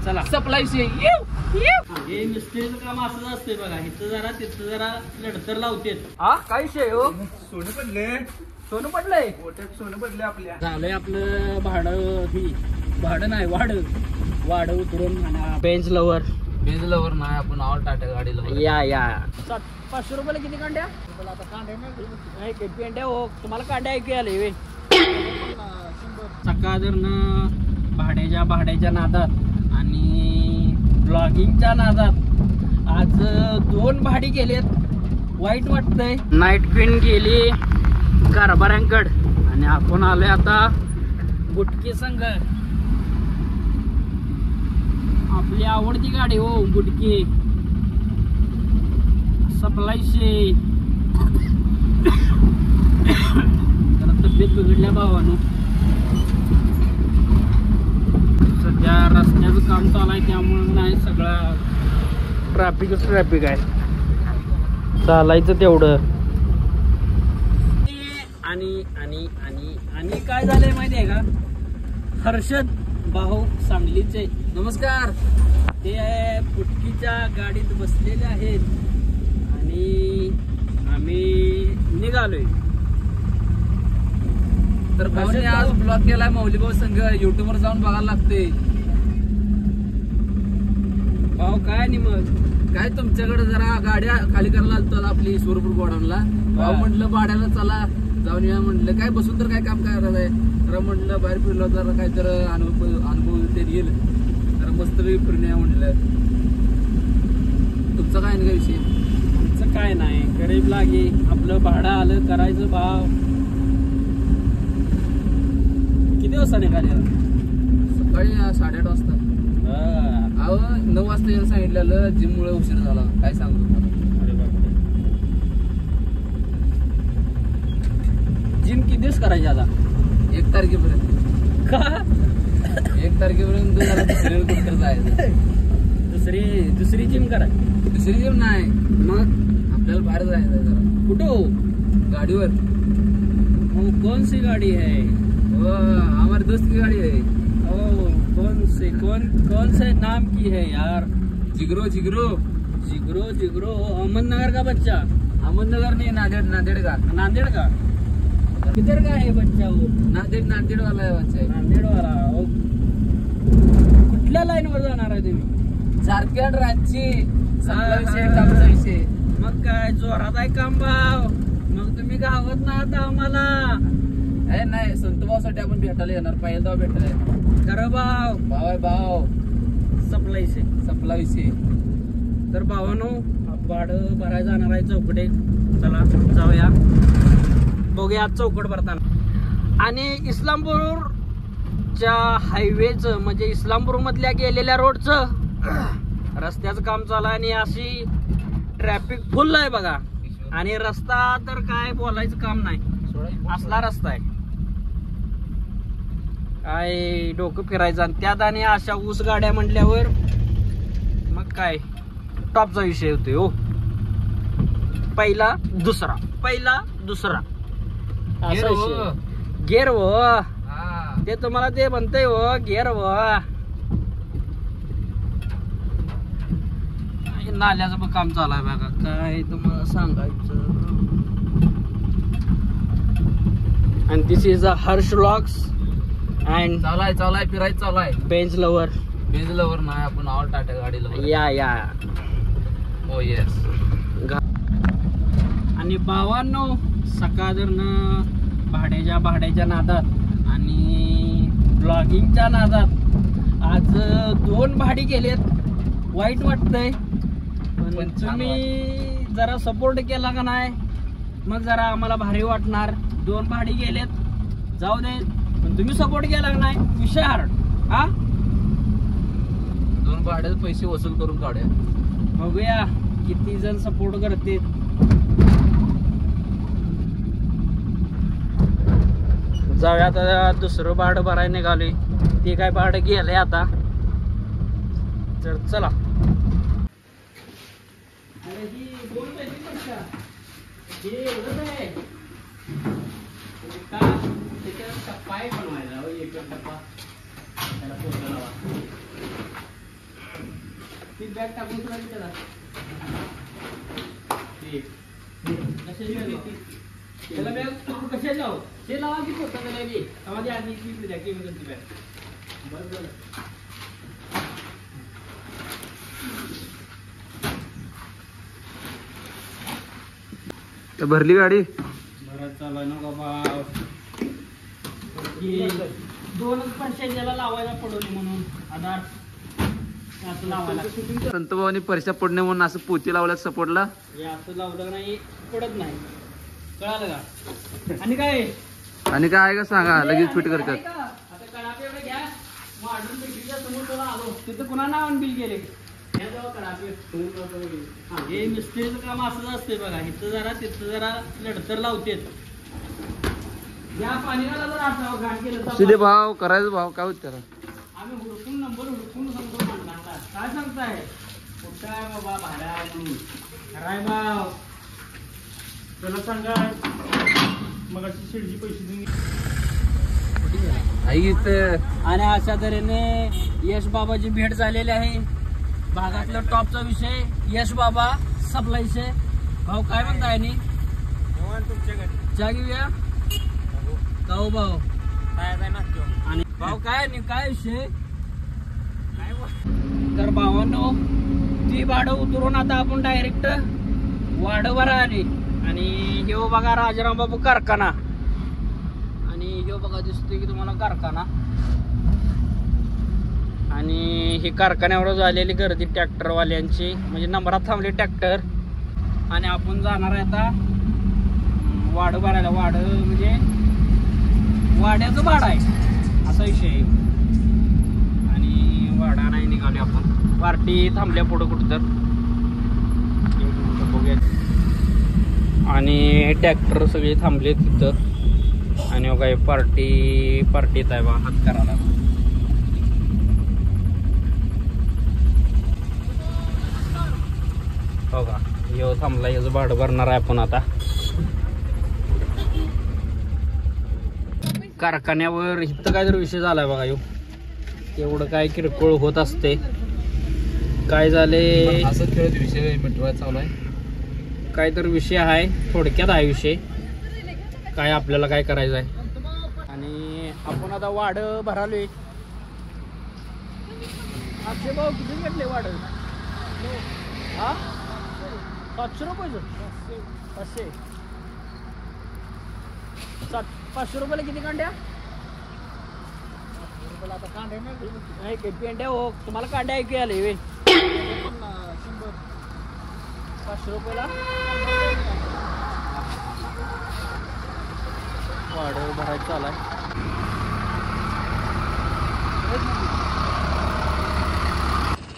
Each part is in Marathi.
चला सप्लाय से हे मिस्त्रीचं काम असंच असते बघा. इथं जरा तिथं जरा लढतर लावते. हा काय शे हो सोनं पडले, सोनं पडलंय. गोट्यात सोनं पडले आपल्या. झालंय आपलं भाडं. ही भाडं नाही वाढ उतरून बेंच लवर बेंजलावर नाही आपण ऑल टाटा गाडीला या 500 रुपयाला किती कांड्या. आता कांड्या नाही पेंड्या हो. तुम्हाला कांड्या ऐकू आले वे सकाळनं भाड्याच्या नादात आणि ब्लॉगिंगच्या नादात आज 2 भाडी गेलेत. वाईट वाटतंय. नाईट क्वीन गेली कारभाऱ्यांकड आणि आपण आलोय आता बुटकी संघ. आपली आवडती गाडी हो बुटकी. सप्लायशे जरा तब्येत बिघडल्या भावानं. सध्या रस्त्याचं काम चालू आहे त्यामुळे नाही सगळा ट्रॅफिक आहे. चालायचं तेवढं. आणि आणि आणि आणि काय झालंय माहिती आहे का. हर्षद भाऊ सांगलीचे नमस्कार. ते बुटकीच्या गाडीत बसलेले आहेत आणि आम्ही निघालोय. तर भाऊने आज ब्लॉग केलाय मौली भाऊ संघ. युट्यूब वर जाऊन बघायला लागते. भाऊ काय नाही मग काय तुमच्याकडे जरा गाड्या खाली करायला आलतो आपली ईश्वरपूर गोडाऊनला. भाऊ म्हटलं भाड्याला चला जाऊन या. म्हटलं काय बसून तर काय काम करायचं आहे. तर म्हटलं बाहेर फिरलो तर काय तर अनुभव ते येईल. तर मस्त फिरून या म्हटलं. तुमचं काय नाही का विषय. आमचं काय नाही. गरीब लागे आपलं भाडं आलं करायचं भाव. किती वाजता निघाले. सकाळी 8:30 वाजता. अहो 9 वाजता यायला सांगितलेलं. जिम मुळे उशीर झाला. काय सांगू तुम्हाला. अरे बापरे. जिम किती दिवस करायची आता. 1 तारखेपर्यंत. का 1 तारखेपर्यंत जरा दुसरीकडे कुठं जायचं. दुसरी जिम करा. दुसरी जिम नाही मग आपल्याला बाहेर जायचं जरा. कुठं गाडीवर. वो कौन सी गाड़ी है. हमारे दोस्त की गाड़ी है. ओ कौन से नाम की है यार. जिगरो अहमदनगर का बच्चा. अहमदनगर नहीं, नांदेड़ का. नांदेड़ का. किधर का है बच्चा वो. नांदेड़ वाला है बच्चा. नांदेड वाला. कुठल्या लाईन वर जाणार आहे तुम्ही. झारखंड राज्य चांगला विषय कामचा विषय. मग काय जोरात आहे काम भाव. मग तुम्ही गावात ना आता आम्हाला. नाही संतभावासाठी आपण भेटायला येणार. पहिल्यांदा भेटायला. खरं भाव. भाव आहे भाव. सप्लायचे संपला विषय. तर भावानो भाडं भरायला जाणार आहे चौकडे. चला जाऊया बघूया चौकड भरताना. आणि इस्लामपूरच्या हायवेचं म्हणजे इस्लामपूर मधल्या गेलेल्या रोडचं रस्त्याचं काम चालू आहे. आणि अशी ट्रॅफिक फुल आहे बघा. आणि रस्ता तर काय बोलायचं काम नाही. असला रस्ता आहे काय डोकं फिरायचं. आणि त्यात आणि अशा ऊस गाड्या म्हटल्यावर मग काय टॉपचा विषय होतोय हो. पहिला दुसरा असा विषय. गेर हो ते तुम्हाला ते म्हणतंय हो. गेर हो. नाल्याचं पण काम चालू आहे बघा. काय तुम्हाला सांगायचं. आणि this is a Harsh vlogs and चालाय फिरायचं चालू आहे. बेंच लवर नाही आपण ऑल टाटा गाडीला. या हो येस. आणि भावांनो सकाळनं भाड्याच्या नादात आणि ब्लॉगिंगच्या नादात आज 2 भाडी गेलेत. वाईट वाटतंय. पण तुम्ही जरा सपोर्ट केला का नाही मग जरा आम्हाला भारी वाटणार. 2 भाडी गेलेत जाऊ दे. पण तुम्ही सपोर्ट केला का नाही विषय हार्ड. हा 2 भाड्याचे पैसे वसूल करून काढूया. बघूया किती जण सपोर्ट करते. जाऊया आता. दुसरं भाडं भरायला निघालोय. ते काय भाडं गेलंय आता. तर चला. पाय बनवायला एक टप्पा त्याला पोहोचला. ती बॅग टाकून तुला त्याला कशाची बॅग होती त्याला बॅग कशाची लाव ते लावा की पोटा त्याला बी आधी आधी ती द्या केमिकलची बॅग बरं बरं भरली गाडी बरं चालू आहे ना बाबा दोनच पैशाला लावायला पडवली म्हणून आधार असं लावायला संत भावानी परशा पडणे म्हणून असं पोती लावल्यात सपोर्टला हे असं लावलं नाही पडत नाही कळालं का आणि काय आणि काय आहे का सांगा लगेच फिट करतात आता कडापे एवढे घ्या मॉडर्न बेकरीच्या समोर तुला आलो तिथं पुन्हा नावान बिल गेले हे मिस्त्रीचं काम असंच असते बघा इथं जरा तिथं जरा लढतर लावतेत या पाणीला जर असावं घाण केलं सीधे भाव करायचं भाव काय होत त्याला आम्ही हुडकून नंबर हुडकून सांगतो म्हणला काय सांगताय कुठं आहे बाबा भाड्या म्हणून खराय भाव त्याला सांगा मग शिडची पैसे देऊन आणि अशा तऱ्हेने यश बाबाची भेट झालेली आहे भागातला टॉपचा विषय यश बाबा सप्लायचे भाऊ काय म्हणताय नी चहा घेऊया भाऊ भाऊ आणि भाऊ काय नाही काय विषय तर भावांनो ती भाडं उतरून आता आपण डायरेक्ट वाडवर आली आणि हे बघा राजाराम बाबू कारखाना आणि हे बघा दिसतोय की तुम्हाला कारखाना आणि ही कारखान्यावर झालेली गर्दी ट्रॅक्टरवाल्यांची म्हणजे नंबरात थांबले ट्रॅक्टर आणि आपण जाणार आहे आता वाड भरायला वाड म्हणजे वाड्याचं भाडं आहे असा विषय आहे आणि वाडा नाही निघाले आपण पार्टी थांबल्या पुढं कुठं तर बघूया आणि ट्रॅक्टर सगळे थांबले तिथं आणि काय पार्टीत आहे बा हात करायला हो का यो थांबला याचं भाडं भरणार आहे आपण आता कारखान्यावर इथं काय तर विषय झालाय बघा यो एवढं काय किरकोळ होत असते काय झाले असं खेळत विषय मिटवायचा चालू आहे काय तर विषय आहे थोडक्यात आहे विषय काय आपल्याला काय करायचं आहे आणि आपण आता वाढ भरालोय आपले भाऊ किती घेतले वाढ हा 700 रुपये 500 रुपयाला किती कांड्या आता कांड्या नाही पेंड्या हो तुम्हाला कांड्या ऐकू आले वे 500 रुपयाला वाढ भरायचं चालू आहे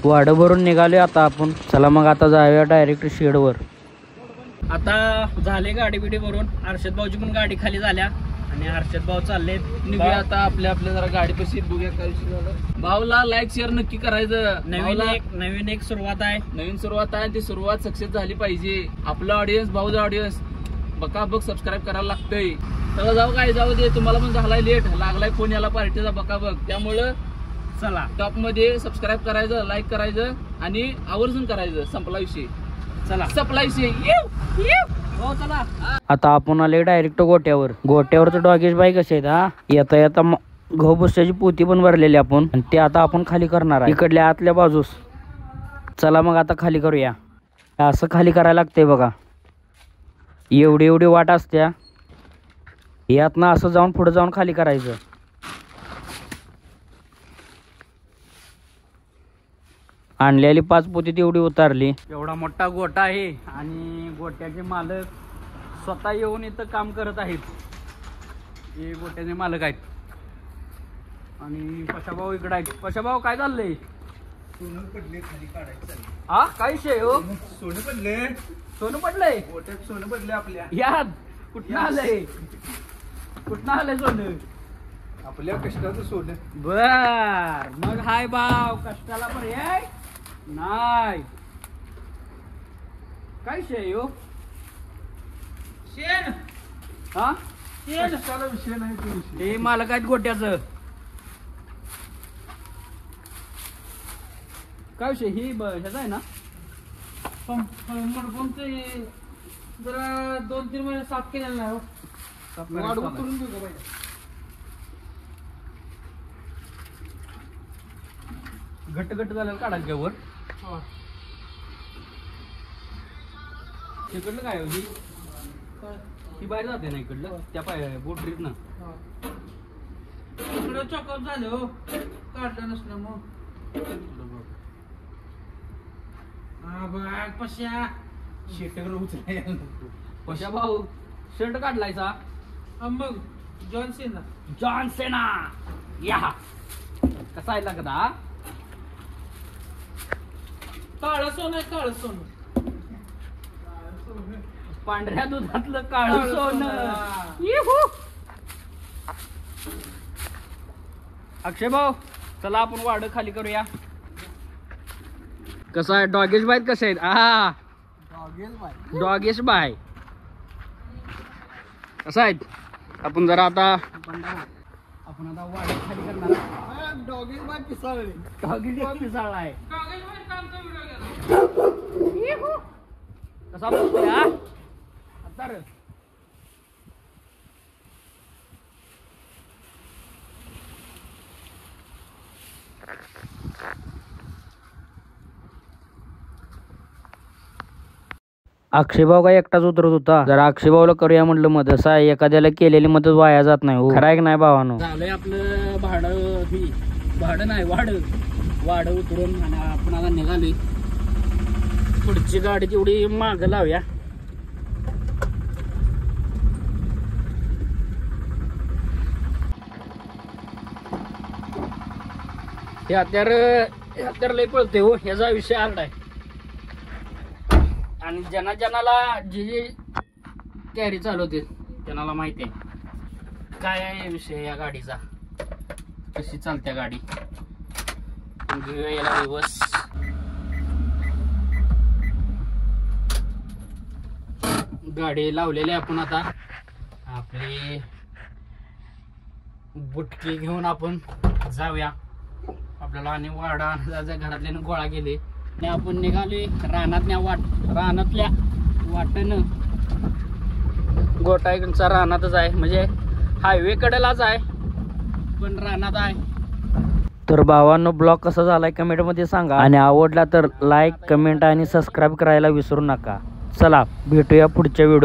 वाढ भरून निघाले आता आपण चला मग आता जाऊया डायरेक्ट शेडवर आता झाले गाडी बिडी भरून हर्षद भाऊची पण गाडी खाली झाल्या आणि हर्षद भाऊ चालले निघूया आता आपल्या जरा गाडी पशी बघूया काय विषय झाला भाऊला लाईक शेअर नक्की करायचं नवीन एक सुरुवात आहे नवीन सुरुवात आहे ती सुरुवात सक्सेस झाली पाहिजे आपला ऑडियन्स भाऊचा ऑडियन्स बकाबक सबस्क्राईब करायला लागतंय तर जाऊ काय जाऊ दे तुम्हाला पण झालाय लेट लागलाय फोन याला पार्टीचा बकाबक त्यामुळं चला टॉप मध्ये सबस्क्राईब करायचं लाईक करायचं आणि आवर्जून करायचं संपला विषय चला संपला विषय हो चला आता आपण आले डायरेक्ट गोट्यावरचं डॉगेश बाई कसे आहेत हा येता येता गहू भुस्साची पोती पण भरलेली आपण आणि ते आता आपण खाली करणार आहे इकडल्या आतल्या बाजूस चला मग आता खाली करूया असं खाली करायला लागतंय बघा एवढी वाट असत्या यातनं असं जाऊन पुढे जाऊन खाली करायचं आणलेली 5 पोती तेवढी उतारली एवढा मोठा गोटा आहे आणि गोट्याचे मालक स्वतः येऊन इथं काम करत आहेत हे गोट्याचे मालक आहेत आणि पशाभाऊ इकडे आहेत पशाभाऊ काय चाललंय सोनं पडले खाली काढायचं हा काय विषय हो सोनं पडले सोनं पडलंय गोट्यात सोनं पडले आपल्या याद कुठनं आलंय सोनं आपल्या कष्टाचं सोनं बर मग हाय भाव कष्टाला पर्याय नाही काय विषय हो शेण हा शेण कष्टाला विषय नाही तो विषय हे मालक आहेत गोट्याचं काय विषय ही ह्याचा आहे ना पंपचे जरा 2-3 महिने साफ केलेला नाही हो. वाढवून करून देऊ का बाई? घट्ट झालेलं काढायचं वर हा. तिकडलं काय हो ही काय? ही बाहेर जाते ना इकडलं त्या पाय बोटरीत ना हा. इकडं चॉकअप झालं हो काढलं नसल्यामुळं. हा बघ पश्या शेटर उचलायला कशा भाऊ शर्ट काढलायचा मग जॉन सीना जॉन सेना या कसा आहे लागदा काळं सोनं आहे काळं सोनं. पांढऱ्या दुधातलं काळ काळं सोनं सोनं. येहू. अक्षय भाऊ चला आपण वाढ खाली करूया. कसं आहे डॉगेश बाय कसे आहेत डॉगेश बाय कसं आहेत आपण जरा आता आपण आता वाढ खाली करणार डॉगीज बाय पिसाळले. डॉगेश बाय पिसाळला आहे कागजमध्ये कामचा व्हिडिओ गेला. कसा बोलतोय हा आता रे. अक्षयभाऊ काय एकटाच उतरत होता. जरा अक्षयभाऊला करूया म्हटलं मदत. असं आहे, एखाद्याला केलेली मदत वाया जात नाही हो. खरं आहे की नाही भावानो? झालंय आपलं भाडं ही भाडं नाही वाढ उतरून आणि आपण आता निघाली. पुढची गाडी तेवढी माग लावूया. हे हत्यार लय पळते हो ह्याचा विषय आला आहे. आणि ज्याला जे कॅरी चालवते त्यांना माहिती आहे काय आहे विषय या गाडीचा, कशी चालत्या गाडी. घेऊया याला दिवस. गाडी लावलेली आपण आता आपली बुटकी घेऊन आपण जाऊया. आपल्याला आणि वाडा घरातल्यानं गोळा केले आणि आपण निघाले रानातल्या वाटेनं. गोटाईकडचा रानातच आहे, म्हणजे हायवे कडेलाच आहे पण रानात आहे. तर भावांनो ब्लॉग कसा झालाय कमेंट मध्ये सांगा आणि आवडला तर लाईक कमेंट आणि सबस्क्राईब करायला विसरू नका. चला भेटूया पुढच्या व्हिडिओ.